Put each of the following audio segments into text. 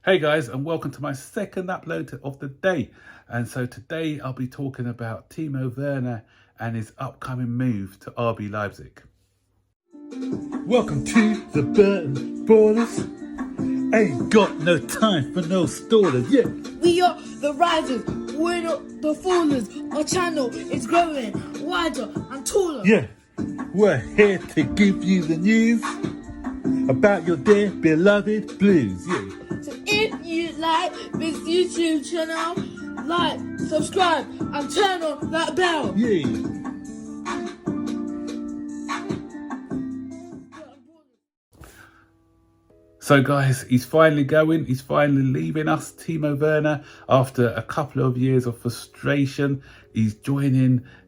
Hey guys, and welcome to my second upload of the day. And so today I'll be talking about Timo Werner and his upcoming move to RB Leipzig. Welcome to the Burton Ballers. Ain't got no time for no stallers, yeah. We are the risers, we're not the fallers. Our channel is growing wider and taller. Yeah, we're here to give you the news about your dear beloved Blues, yeah. So if you like this YouTube channel, like, subscribe and turn on that bell. Yeah. So guys, he's finally going, he's finally leaving us, Timo Werner, after a couple of years of frustration. He's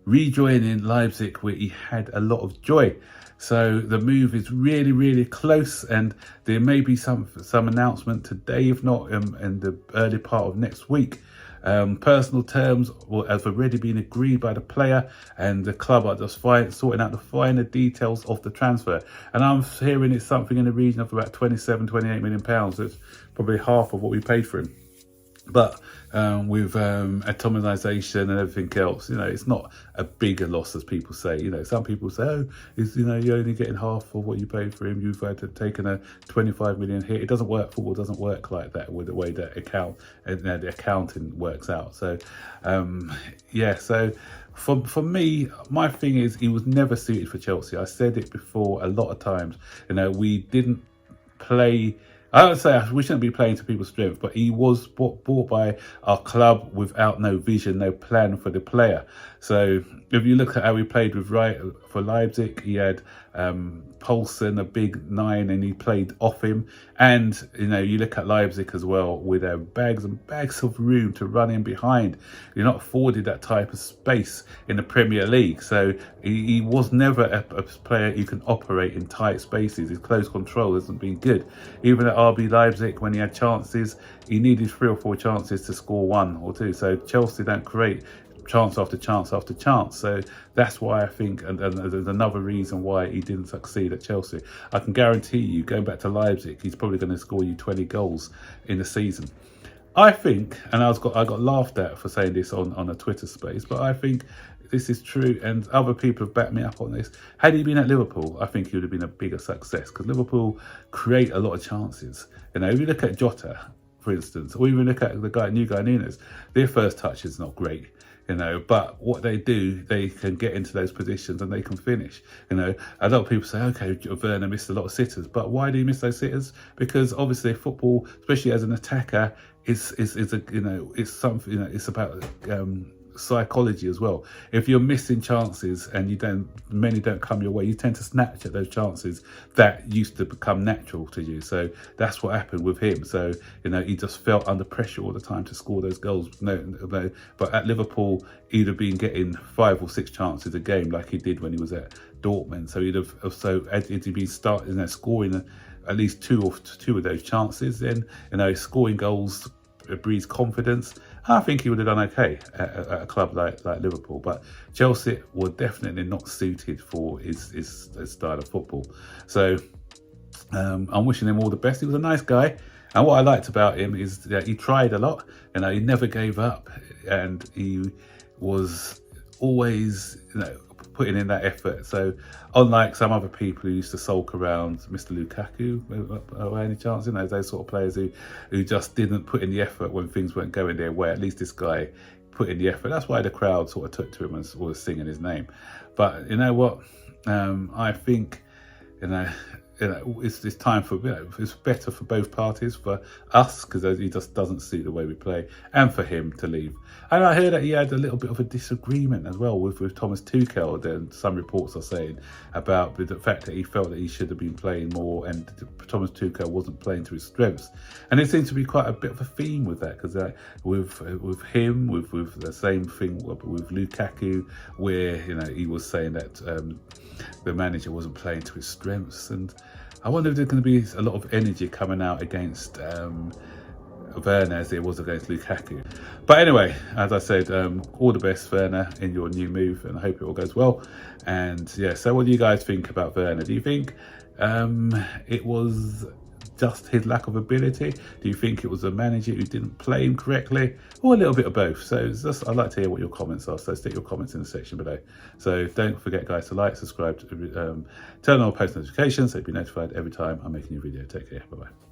rejoining Leipzig, where he had a lot of joy. So the move is really, really close, and there may be some announcement today, if not in the early part of next week. Personal terms have already been agreed by the player, and the club are just sorting out the finer details of the transfer. And I'm hearing it's something in the region of about 28 million pounds. So it's probably half of what we paid for him. But with atomisation and everything else, it's not a bigger loss as people say. Some people say, oh, you're only getting half of what you paid for him. You've had to taken a 25 million hit. It doesn't work. Football doesn't work like that with the way that the accounting works out. So, yeah. So for me, my thing is he was never suited for Chelsea. I said it before a lot of times. We didn't play. I would say we shouldn't be playing to people's strength, but he was bought by our club without no vision, no plan for the player. So if you look at how he played for Leipzig, he had Poulsen, a big 9, and he played off him. And you look at Leipzig as well, with bags and bags of room to run in behind. You're not afforded that type of space in the Premier League. So he was never a player who can operate in tight spaces. His close control hasn't been good. Even at RB Leipzig, when he had chances, he needed 3 or 4 chances to score 1 or 2. So Chelsea don't create chance after chance after chance. So that's why I think, and there's another reason why he didn't succeed at Chelsea. I can guarantee you, going back to Leipzig, he's probably going to score you 20 goals in the season. I think, and I got laughed at for saying this on a Twitter space, but I think this is true, and other people have backed me up on this. Had he been at Liverpool, I think he would have been a bigger success, because Liverpool create a lot of chances. If you look at Jota, for instance, or even look at the new guy Nunes, their first touch is not great. But what they do, they can get into those positions and they can finish. A lot of people say, okay, Werner missed a lot of sitters, but why do you miss those sitters? Because obviously football, especially as an attacker, is it's something. It's about psychology as well. If you're missing chances and many don't come your way, you tend to snatch at those chances that used to become natural to you. So that's what happened with him. So he just felt under pressure all the time to score those goals. But at Liverpool, he'd have been getting 5 or 6 chances a game like he did when he was at Dortmund. So he'd been scoring at least two of those chances. Then scoring goals breeds confidence. I think he would have done okay at a club like Liverpool, but Chelsea were definitely not suited for his style of football. So I'm wishing him all the best. He was a nice guy, and what I liked about him is that he tried a lot. He never gave up, and he was always putting in that effort. So unlike some other people who used to sulk around Mr. Lukaku, by any chance, those sort of players who just didn't put in the effort when things weren't going their way, at least this guy put in the effort. That's why the crowd sort of took to him and was singing his name. But you know what? I think it's time for it's better for both parties, for us because he just doesn't suit the way we play, and for him to leave. And I heard that he had a little bit of a disagreement as well with Thomas Tuchel. Then some reports are saying about the fact that he felt that he should have been playing more, and Thomas Tuchel wasn't playing to his strengths. And it seems to be quite a bit of a theme with that, because with him, with the same thing with Lukaku, where he was saying that the manager wasn't playing to his strengths. And I wonder if there's going to be a lot of energy coming out against Werner as there was against Lukaku. But anyway, as I said, all the best, Werner, in your new move, and I hope it all goes well. And yeah, so what do you guys think about Werner? Do you think it was just his lack of ability? Do you think it was the manager who didn't play him correctly? Or a little bit of both? So it's just, I'd like to hear what your comments are. So stick your comments in the section below. So don't forget, guys, to like, subscribe, turn on post notifications so you'll be notified every time I'm making a video. Take care. Bye-bye.